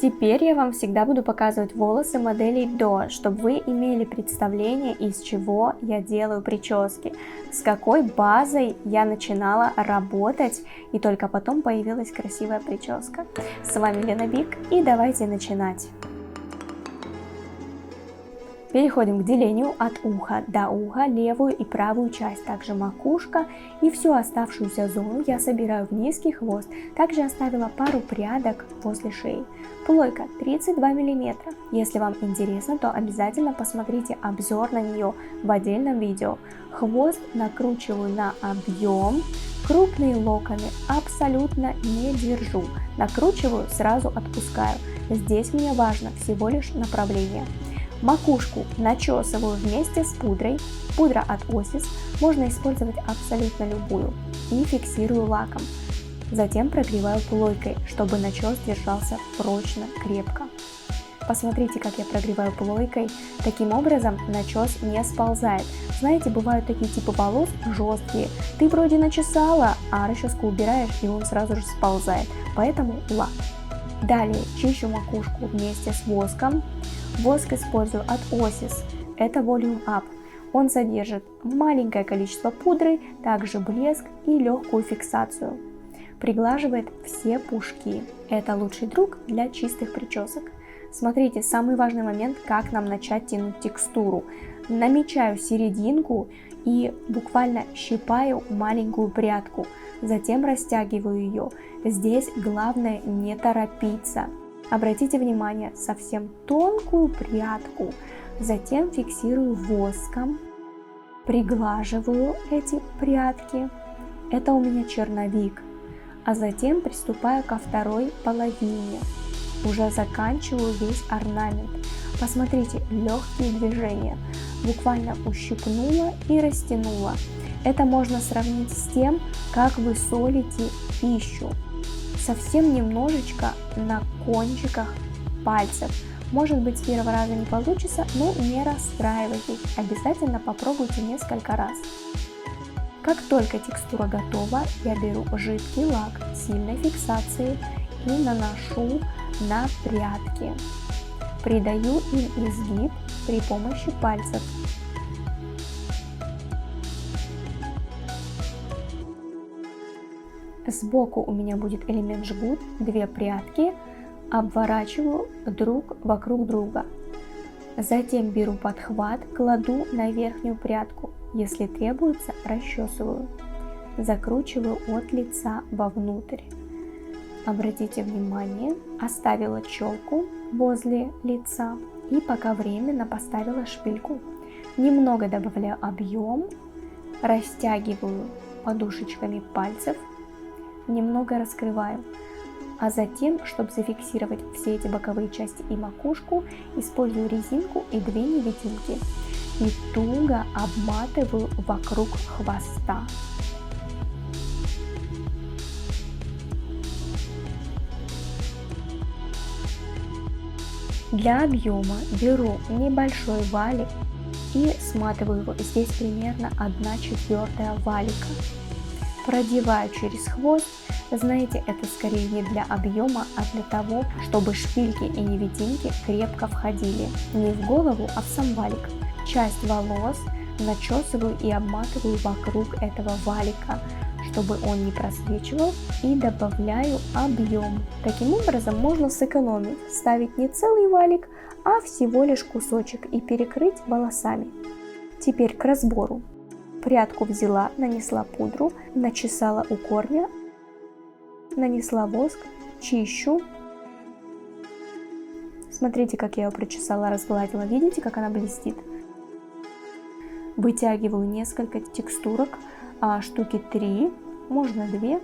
Теперь я вам всегда буду показывать волосы моделей до, чтобы вы имели представление, из чего я делаю прически, с какой базой я начинала работать, и только потом появилась красивая прическа. С вами Лена Бик, и давайте начинать. Переходим к делению от уха до уха, левую и правую часть, также макушка, и всю оставшуюся зону я собираю в низкий хвост. Также оставила пару прядок возле шеи. Плойка 32 мм. Если вам интересно, то обязательно посмотрите обзор на нее в отдельном видео. Хвост накручиваю на объем. Крупные локоны абсолютно не держу. Накручиваю, сразу отпускаю. Здесь мне важно всего лишь направление. Макушку начесываю вместе с пудрой. Пудра от Osis, можно использовать абсолютно любую. И фиксирую лаком. Затем прогреваю плойкой, чтобы начес держался прочно, крепко. Посмотрите, как я прогреваю плойкой. Таким образом начес не сползает. Знаете, бывают такие типы волос жесткие. Ты вроде начесала, а расческу убираешь, и он сразу же сползает. Поэтому лак. Далее чищу макушку вместе с воском. Воск использую от Osis. Это Volume Up. Он содержит маленькое количество пудры, также блеск и легкую фиксацию. Приглаживает все пушки. Это лучший друг для чистых причесок. Смотрите, самый важный момент, как нам начать тянуть текстуру. Намечаю серединку и буквально щипаю маленькую прядку. Затем растягиваю ее. Здесь главное не торопиться. Обратите внимание, совсем тонкую прядку. Затем фиксирую воском. Приглаживаю эти прядки. Это у меня черновик. А затем приступаю ко второй половине. Уже заканчиваю весь орнамент. Посмотрите, легкие движения. Буквально ущипнула и растянула. Это можно сравнить с тем, как вы солите пищу. Совсем немножечко на кончиках пальцев. Может быть, с первого раза не получится, но не расстраивайтесь. Обязательно попробуйте несколько раз. Как только текстура готова, я беру жидкий лак сильной фиксации и наношу на прядки. Придаю им изгиб при помощи пальцев. Сбоку у меня будет элемент жгут, две прядки, обворачиваю друг вокруг друга. Затем беру подхват, кладу на верхнюю прядку, если требуется, расчесываю. Закручиваю от лица вовнутрь. Обратите внимание, оставила челку возле лица и пока временно поставила шпильку. Немного добавляю объем, растягиваю подушечками пальцев. Немного раскрываю, а затем, чтобы зафиксировать все эти боковые части и макушку, использую резинку и две невидимки и туго обматываю вокруг хвоста. Для объема беру небольшой валик и сматываю его, здесь примерно 1/4 валика. Продеваю через хвост. Знаете, это скорее не для объема, а для того, чтобы шпильки и невидимки крепко входили не в голову, а в сам валик. Часть волос начесываю и обматываю вокруг этого валика, чтобы он не просвечивал, и добавляю объем. Таким образом можно сэкономить, ставить не целый валик, а всего лишь кусочек и перекрыть волосами. Теперь к разбору. Прядку взяла, нанесла пудру, начесала у корня, нанесла воск, чищу. Смотрите, как я ее прочесала, разгладила. Видите, как она блестит? Вытягиваю несколько текстурок, штуки 3, можно 2,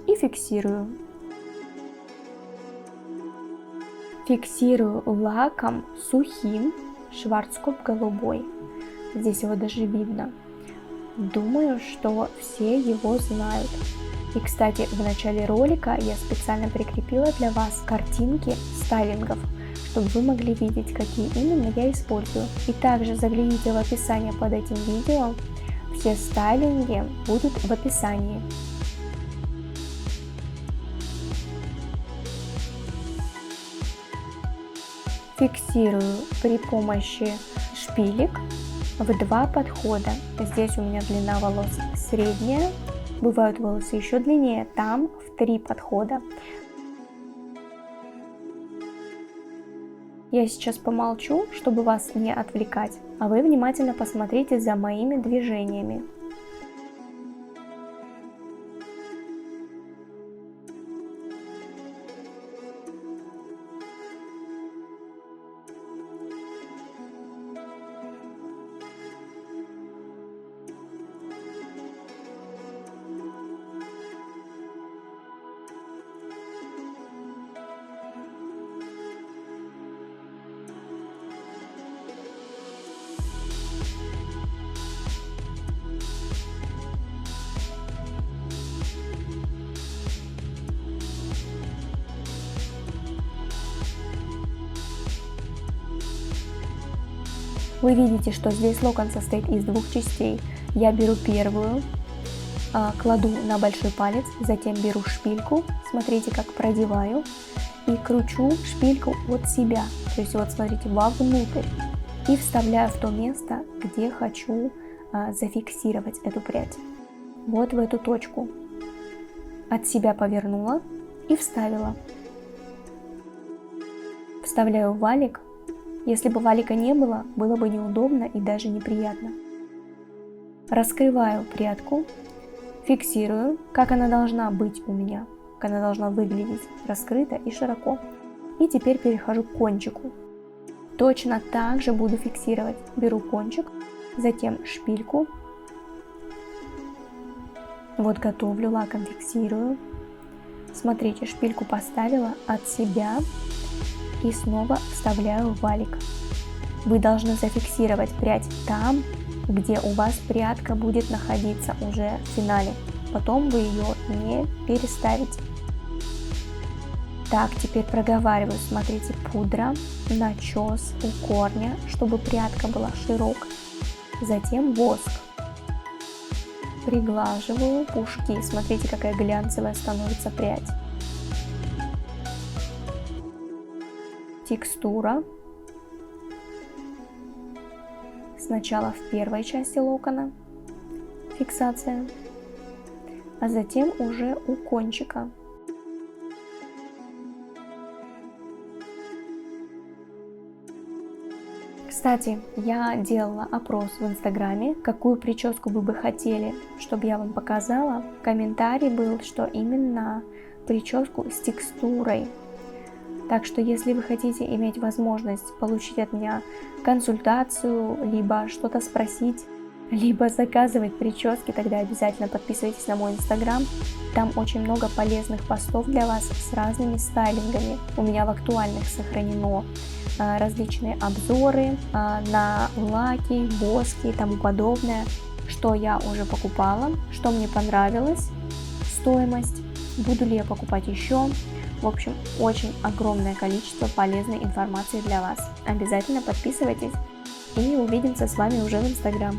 и фиксирую. Фиксирую лаком сухим, Шварцкопф голубой. Здесь его даже видно. Думаю, что все его знают. И, кстати, в начале ролика я специально прикрепила для вас картинки стайлингов, чтобы вы могли видеть, какие именно я использую. И также загляните в описание под этим видео. Все стайлинги будут в описании. Фиксирую при помощи шпилек в 2 подхода. Здесь у меня длина волос средняя, бывают волосы еще длиннее, там в 3 подхода. Я сейчас помолчу, чтобы вас не отвлекать, а вы внимательно посмотрите за моими движениями. Вы видите, что здесь локон состоит из 2 частей. Я беру первую, кладу на большой палец, затем беру шпильку, смотрите, как продеваю, и кручу шпильку от себя, то есть вот смотрите, вовнутрь, и вставляю в то место, где хочу зафиксировать эту прядь. Вот в эту точку. От себя повернула и вставила. Вставляю валик. Если бы валика не было, было бы неудобно и даже неприятно. Раскрываю прядку, фиксирую, как она должна быть у меня, как она должна выглядеть раскрыто и широко. И теперь перехожу к кончику. Точно так же буду фиксировать. Беру кончик, затем шпильку. Вот готовлю, лаком фиксирую. Смотрите, шпильку поставила от себя. И снова вставляю валик. Вы должны зафиксировать прядь там, где у вас прядка будет находиться уже в финале. Потом вы ее не переставите. Так, теперь проговариваю. Смотрите, пудра, начес у корня, чтобы прядка была широкой. Затем воск. Приглаживаю пушки. Смотрите, какая глянцевая становится прядь. Текстура. Сначала в первой части локона фиксация, а затем уже у кончика. Кстати, я делала опрос в Инстаграме, какую прическу вы бы хотели, чтобы я вам показала. Комментарий был, что именно прическу с текстурой. Так что, если вы хотите иметь возможность получить от меня консультацию, либо что-то спросить, либо заказывать прически, тогда обязательно подписывайтесь на мой инстаграм. Там очень много полезных постов для вас с разными стайлингами. У меня в актуальных сохранено различные обзоры на лаки, воски и тому подобное, что я уже покупала, что мне понравилось, стоимость, буду ли я покупать еще. В общем, очень огромное количество полезной информации для вас. Обязательно подписывайтесь и увидимся с вами уже в Инстаграм.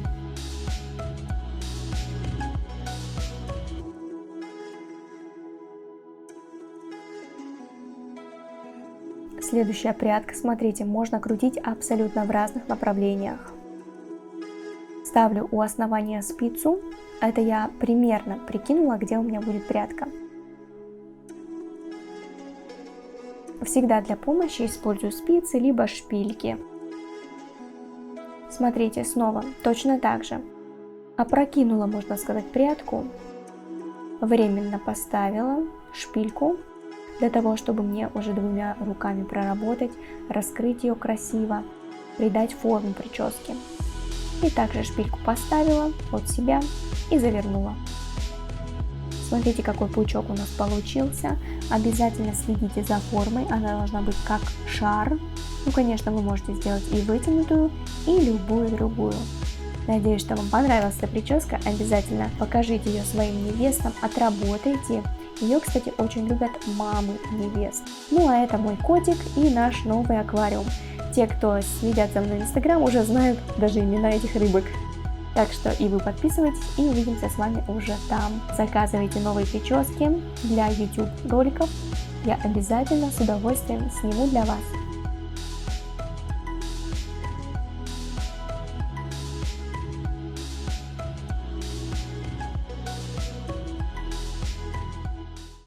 Следующая прядка, смотрите, можно крутить абсолютно в разных направлениях. Ставлю у основания спицу, это я примерно прикинула, где у меня будет прядка. Всегда для помощи использую спицы либо шпильки. Смотрите, снова точно так же. Опрокинула, можно сказать, прядку. Временно поставила шпильку для того, чтобы мне уже 2 руками проработать, раскрыть ее красиво, придать форму прически. И также шпильку поставила от себя и завернула. Смотрите, какой пучок у нас получился. Обязательно следите за формой, она должна быть как шар. Ну, конечно, вы можете сделать и вытянутую, и любую другую. Надеюсь, что вам понравилась эта прическа. Обязательно покажите ее своим невестам, отработайте. Ее, кстати, очень любят мамы невест. Ну, а это мой котик и наш новый аквариум. Те, кто следят за мной в Инстаграм, уже знают даже имена этих рыбок. Так что и вы подписывайтесь, и увидимся с вами уже там. Заказывайте новые прически для YouTube роликов. Я обязательно с удовольствием сниму для вас.